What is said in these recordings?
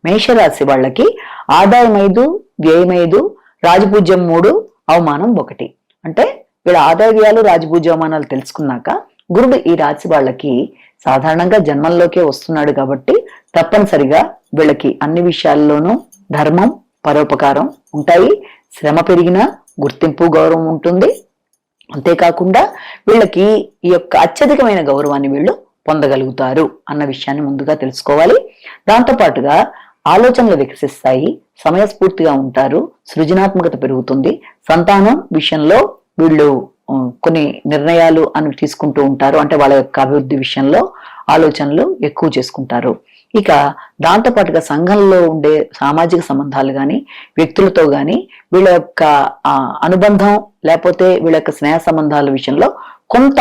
మేషరాశి వాళ్ళకి ఆదాయం 5, వ్యయం 5, రాజపూజ్యం 3, అవమానం 1. అంటే వీళ్ళ ఆదాయ వ్యయాలు రాజపూజ్య అవమానాలు తెలుసుకున్నాక గురుడు ఈ రాశి వాళ్ళకి సాధారణంగా జన్మంలోకే వస్తున్నాడు కాబట్టి తప్పనిసరిగా వీళ్ళకి అన్ని విషయాల్లోనూ ధర్మం, పరోపకారం ఉంటాయి. శ్రమ పెరిగినా గుర్తింపు, గౌరవం ఉంటుంది. అంతేకాకుండా వీళ్ళకి ఈ యొక్క అత్యధికమైన గౌరవాన్ని వీళ్ళు పొందగలుగుతారు అన్న విషయాన్ని ముందుగా తెలుసుకోవాలి. దాంతోపాటుగా ఆలోచనలు వికసిస్తాయి, సమయస్ఫూర్తిగా ఉంటారు, సృజనాత్మకత పెరుగుతుంది. సంతానం విషయంలో వీళ్ళు కొన్ని నిర్ణయాలు అని తీసుకుంటూ ఉంటారు. అంటే వాళ్ళ యొక్క అభివృద్ధి విషయంలో ఆలోచనలు ఎక్కువ చేసుకుంటారు. ఇక దాంతోపాటుగా సంఘంలో ఉండే సామాజిక సంబంధాలు కానీ, వ్యక్తులతో కానీ వీళ్ళ యొక్క అనుబంధం లేకపోతే వీళ్ళ యొక్క స్నేహ సంబంధాల విషయంలో కొంత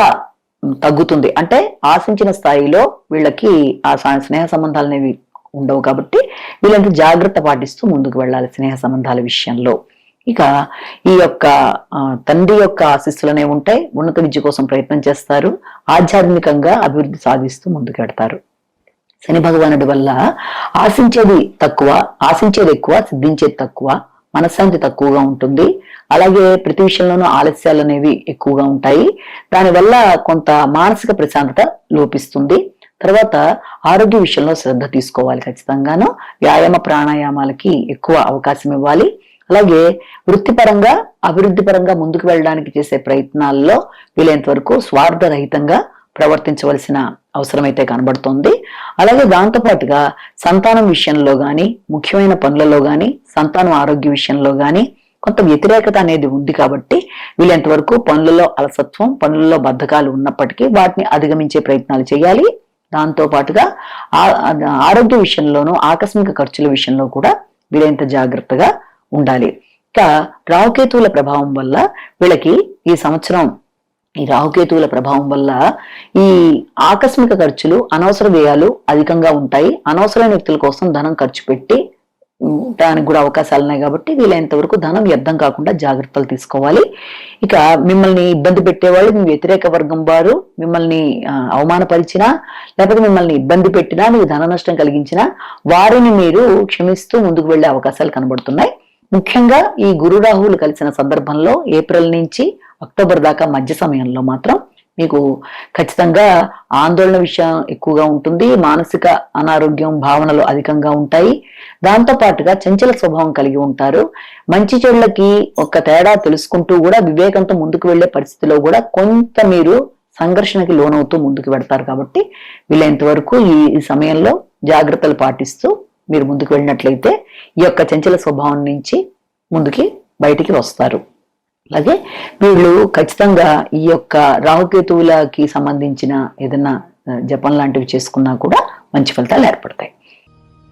తగ్గుతుంది. అంటే ఆశించిన స్థాయిలో వీళ్ళకి ఆ స్నేహ సంబంధాలు అనేవి ఉండవు కాబట్టి వీళ్ళంతా జాగ్రత్త పాటిస్తూ ముందుకు వెళ్ళాలి స్నేహ సంబంధాల విషయంలో. ఇక ఈ యొక్క తండ్రి యొక్క ఆశీస్సులనే ఉంటాయి. ఉన్నత విద్య కోసం ప్రయత్నం చేస్తారు. ఆధ్యాత్మికంగా అభివృద్ధి సాధిస్తూ ముందుకెడతారు. శని భగవానుడి వల్ల ఆశించేది ఎక్కువ, సిద్ధించేది తక్కువ, మనశ్శాంతి తక్కువగా ఉంటుంది. అలాగే ప్రతి విషయంలోనూ ఆలస్యాలు అనేవి ఎక్కువగా ఉంటాయి. దానివల్ల కొంత మానసిక ప్రశాంతత లోపిస్తుంది. తర్వాత ఆరోగ్య విషయంలో శ్రద్ధ తీసుకోవాలి ఖచ్చితంగాను. వ్యాయామ ప్రాణాయామాలకి ఎక్కువ అవకాశం ఇవ్వాలి. అలాగే వృత్తిపరంగా, అభివృద్ధి పరంగా ముందుకు వెళ్ళడానికి చేసే ప్రయత్నాల్లో వీలైనంత వరకు స్వార్థరహితంగా ప్రవర్తించవలసిన అవసరం అయితే కనబడుతోంది. అలాగే దాంతోపాటుగా సంతానం విషయంలో గాని, ముఖ్యమైన పనులలో గాని, సంతానం ఆరోగ్య విషయంలో గాని కొంత వ్యతిరేకత అనేది ఉంది కాబట్టి వీలైనంత వరకు పనులలో అలసత్వం, పనులలో బద్ధకాలు ఉన్నప్పటికీ వాటిని అధిగమించే ప్రయత్నాలు చేయాలి. దాంతో పాటుగా ఆరోగ్య విషయంలోనూ ఆకస్మిక ఖర్చుల విషయంలో కూడా వీలైనంత జాగ్రత్తగా ఉండాలి. ఇక రాహుకేతువుల ప్రభావం వల్ల వీళ్ళకి ఈ సంవత్సరం ఈ రాహుకేతువుల ప్రభావం వల్ల ఈ ఆకస్మిక ఖర్చులు, అనవసర వ్యయాలు అధికంగా ఉంటాయి. అనవసరమైన వ్యక్తుల కోసం ధనం ఖర్చు పెట్టి దానికి కూడా అవకాశాలు ఉన్నాయి కాబట్టి వీలైనంత వరకు ధనం వ్యర్థం కాకుండా జాగ్రత్తలు తీసుకోవాలి. ఇక మిమ్మల్ని ఇబ్బంది పెట్టేవాళ్ళు, మీ వ్యతిరేక వర్గం వారు మిమ్మల్ని అవమానపరిచినా లేకపోతే మిమ్మల్ని ఇబ్బంది పెట్టినా, మీకు ధన నష్టం కలిగించినా వారిని మీరు క్షమిస్తూ ముందుకు వెళ్లే అవకాశాలు కనబడుతున్నాయి. ముఖ్యంగా ఈ గురు రాహువులు కలిసిన సందర్భంలో ఏప్రిల్ నుంచి అక్టోబర్ దాకా మధ్య సమయంలో మాత్రం మీకు ఖచ్చితంగా ఆందోళన విషయం ఎక్కువగా ఉంటుంది. మానసిక అనారోగ్యం, భావనలు అధికంగా ఉంటాయి. దాంతో పాటుగా చంచల స్వభావం కలిగి ఉంటారు. మంచి చెడులకి ఒక తేడా తెలుసుకుంటూ కూడా వివేకంతో ముందుకు వెళ్లే పరిస్థితిలో కూడా కొంత మీరు సంఘర్షణకి లోనవుతూ ముందుకు పెడతారు. కాబట్టి వీలైనంత వరకు ఈ సమయంలో జాగ్రత్తలు పాటిస్తూ మీరు ముందుకు వెళ్ళినట్లయితే ఈ యొక్క చంచల స్వభావం నుంచి ముందుకి బయటికి వస్తారు. అలాగే వీళ్ళు ఖచ్చితంగా ఈ యొక్క రాహుకేతువులకి సంబంధించిన ఏదైనా జపం లాంటివి చేసుకున్నా కూడా మంచి ఫలితాలు ఏర్పడతాయి.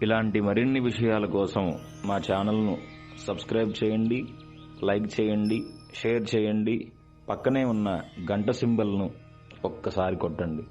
ఇలాంటి మరిన్ని విషయాల కోసం మా ఛానల్ను సబ్స్క్రైబ్ చేయండి, లైక్ చేయండి, షేర్ చేయండి. పక్కనే ఉన్న గంట సింబల్ను ఒక్కసారి కొట్టండి.